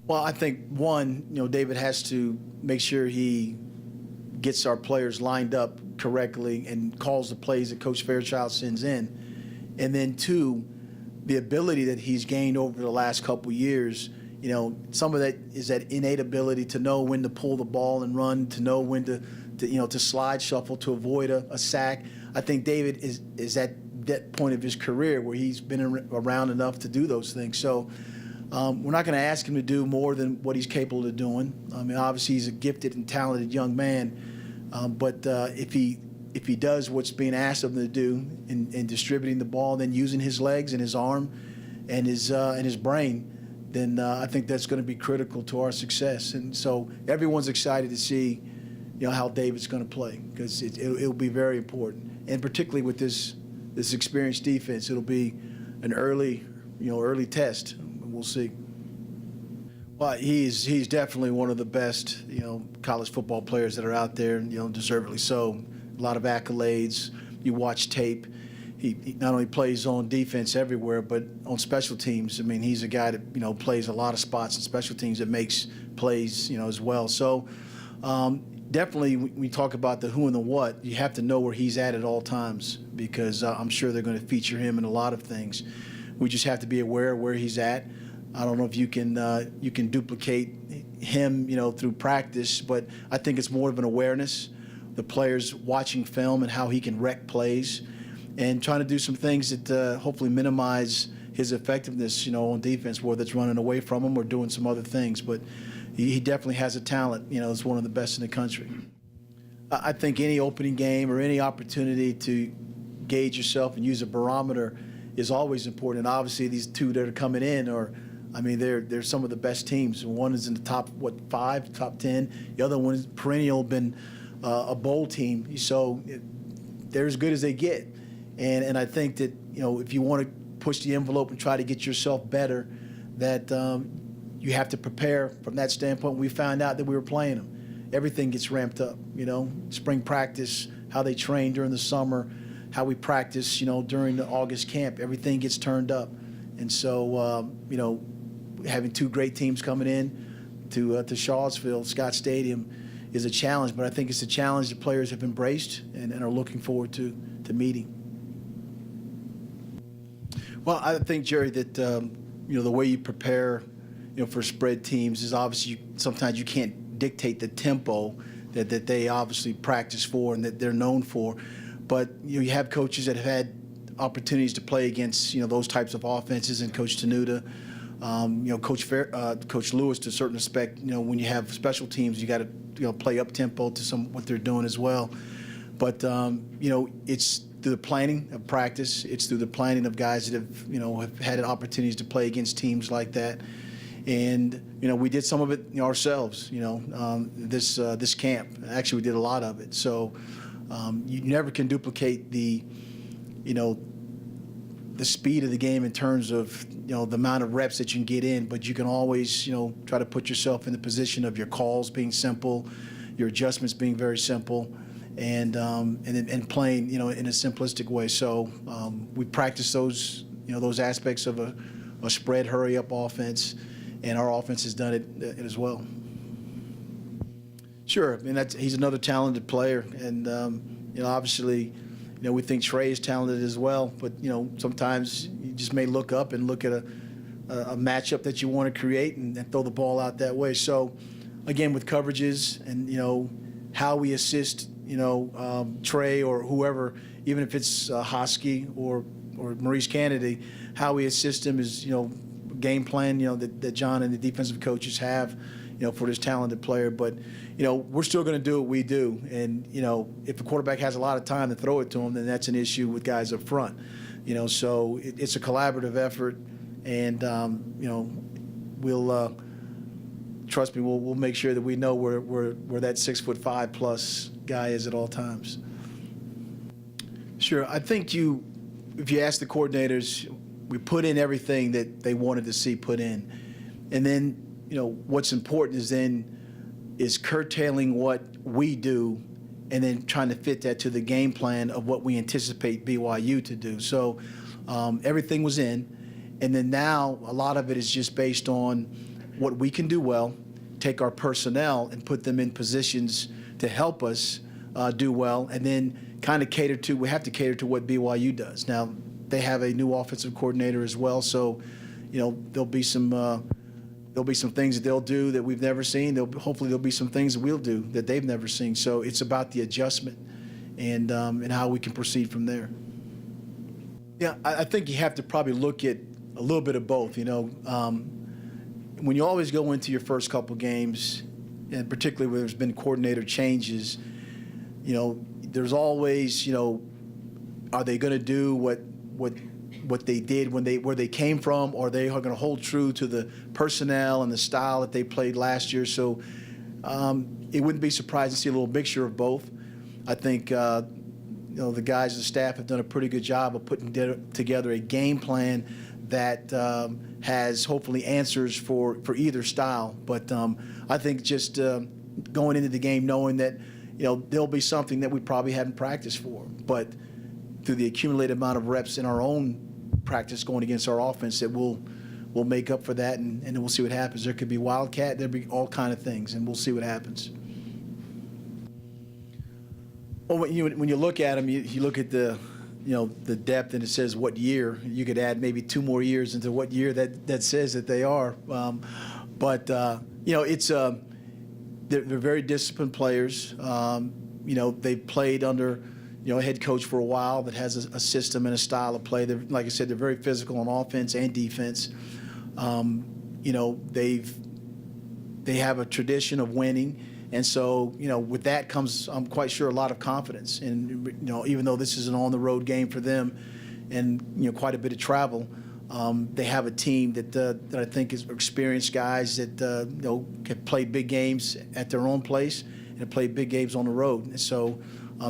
Well, I think one, David has to make sure he gets our players lined up correctly and calls the plays that Coach Fairchild sends in. And then two, the ability that he's gained over the last couple years, some of that is that innate ability to know when to pull the ball and run, to know when to slide shuffle to avoid a sack. I think David is at that point of his career where he's been around enough to do those things. So we're not going to ask him to do more than what he's capable of doing. I mean, obviously he's a gifted and talented young man, but if he does what's being asked of him to do in distributing the ball, then using his legs and his arm and his brain, then I think that's going to be critical to our success. And so everyone's excited to see, how David's going to play, because it'll be very important, and particularly with this experienced defense, it'll be an early test. We'll see. Well, he's definitely one of the best, college football players that are out there, deservedly so. A lot of accolades. You watch tape. He not only plays on defense everywhere, but on special teams. I mean, he's a guy that, plays a lot of spots in special teams that makes plays, as well. So definitely when we talk about the who and the what, you have to know where he's at all times, because I'm sure they're going to feature him in a lot of things. We just have to be aware of where he's at. I don't know if you can duplicate him, through practice, but I think it's more of an awareness. The players watching film and how he can wreck plays, and trying to do some things that hopefully minimize his effectiveness, on defense, whether it's running away from him or doing some other things. But he definitely has a talent. It's one of the best in the country. I think any opening game or any opportunity to gauge yourself and use a barometer is always important. And obviously, these two that are coming in they're some of the best teams. One is in the top 5, top 10. The other one is perennial, been a bowl team. So they're as good as they get. And I think that if you want to push the envelope and try to get yourself better, that you have to prepare from that standpoint. We found out that we were playing them. Everything gets ramped up. Spring practice, how they train during the summer, how we practice, during the August camp. Everything gets turned up. And so, having two great teams coming in to Charlottesville, Scott Stadium, is a challenge. But I think it's a challenge that players have embraced and are looking forward to meeting. Well, I think, Jerry, that the way you prepare, for spread teams is obviously sometimes you can't dictate the tempo that they obviously practice for and that they're known for. But you have coaches that have had opportunities to play against those types of offenses, and Coach Tenuta, Coach Lewis to a certain respect. When you have special teams, you got to play up tempo to what they're doing as well. But it's through the planning of practice. It's through the planning of guys that have had opportunities to play against teams like that. And we did some of it ourselves. This camp. Actually, we did a lot of it. So you never can duplicate the speed of the game in terms of the amount of reps that you can get in, but you can always try to put yourself in the position of your calls being simple, your adjustments being very simple, and playing in a simplistic way. So we practice those those aspects of a spread hurry up offense, and our offense has done it as well. Sure, he's another talented player, and obviously. We think Trey is talented as well, but sometimes you just may look up and look at a matchup that you want to create and throw the ball out that way. So, again, with coverages and how we assist Trey or whoever, even if it's Hosky or Maurice Kennedy, how we assist him is game plan that John and the defensive coaches have for this talented player. But we're still going to do what we do, and if a quarterback has a lot of time to throw it to him, then that's an issue with guys up front. So it's a collaborative effort, and we'll trust me, we'll make sure that we know where that 6'5" plus guy is at all times. Sure, I think if you ask the coordinators, we put in everything that they wanted to see put in, and then what's important is curtailing what we do and then trying to fit that to the game plan of what we anticipate BYU to do. So everything was in, and then now a lot of it is just based on what we can do well, take our personnel and put them in positions to help us do well, and then kind of we have to cater to what BYU does. Now, they have a new offensive coordinator as well, so there'll be some things that they'll do that we've never seen. Hopefully there'll be some things that we'll do that they've never seen. So it's about the adjustment and how we can proceed from there. Yeah, I think you have to probably look at a little bit of both. When you always go into your first couple games, and particularly when there's been coordinator changes, there's always, are they going to do what they did where they came from, or they are going to hold true to the personnel and the style that they played last year? So it wouldn't be surprising to see a little mixture of both. I think the guys, the staff have done a pretty good job of putting together a game plan that has hopefully answers for either style. But I think just going into the game knowing that there'll be something that we probably haven't practiced for, but through the accumulated amount of reps in our own practice going against our offense, that we'll make up for that, and then we'll see what happens. There could be wildcat, there'll be all kind of things, and we'll see what happens. Well, when you look at them, you look at the depth, and it says what year. You could add maybe 2 more years into what year that says that they are. It's they're very disciplined players. They've played under a head coach for a while that has a system and a style of play. Like I said, they're very physical on offense and defense. They have a tradition of winning. And so, with that comes, I'm quite sure, a lot of confidence. And, even though this is an on-the-road game for them and, quite a bit of travel, they have a team that I think is experienced guys that, have played big games at their own place and have played big games on the road. And so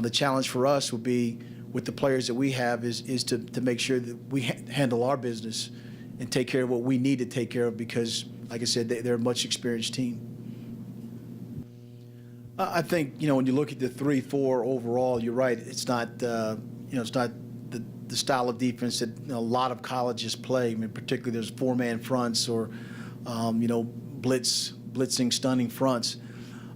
the challenge for us would be, with the players that we have, is to make sure that we handle our business and take care of what we need to take care of, because, like I said, they're a much experienced team. I think, when you look at the 3-4 overall, you're right. It's not, it's not the style of defense that a lot of colleges play. I mean, particularly there's 4-man fronts or, blitzing, stunning fronts.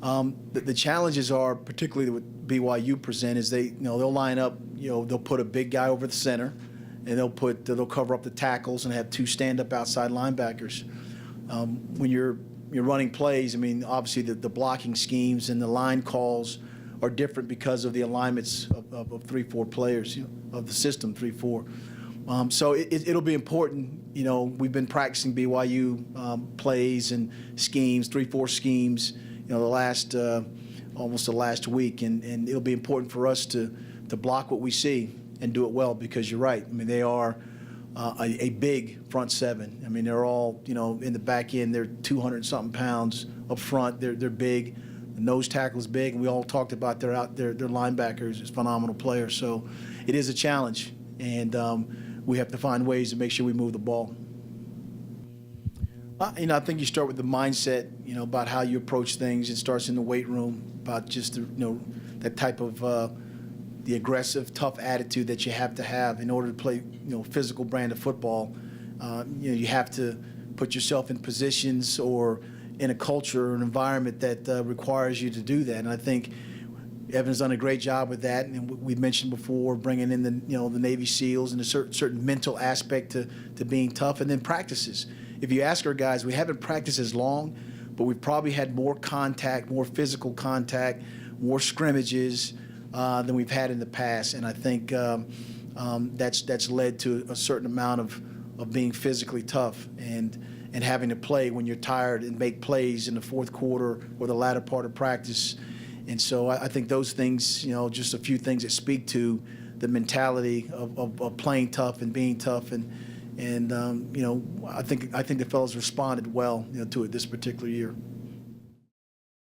The challenges are, particularly what BYU present, is they'll line up, they'll put a big guy over the center, and they'll cover up the tackles and have 2 stand-up outside linebackers. When you're running plays, I mean, obviously the blocking schemes and the line calls are different because of the alignments of 3-4 players, of the system 3-4. So it'll be important. We've been practicing BYU plays and schemes, 3-4 schemes, almost the last week, and it'll be important for us to block what we see and do it well, because you're right. I mean, they are a big front 7. I mean, they're all, in the back end, they're 200-something pounds. Up front, they're big. The nose tackle is big, and we all talked about their linebackers as phenomenal players. So it is a challenge, and we have to find ways to make sure we move the ball. I think you start with the mindset, about how you approach things. It starts in the weight room, about just that type of the aggressive, tough attitude that you have to have in order to play, physical brand of football. You have to put yourself in positions or in a culture or an environment that requires you to do that. And I think Evan's done a great job with that. And we mentioned before bringing in the Navy SEALs and a certain mental aspect to being tough, and then practices. If you ask our guys, we haven't practiced as long, but we've probably had more contact, more physical contact, more scrimmages than we've had in the past. And I think that's led to a certain amount of being physically tough and having to play when you're tired and make plays in the fourth quarter or the latter part of practice. And so I think those things, just a few things that speak to the mentality of playing tough and being tough. And I think the fellows responded well, to it this particular year.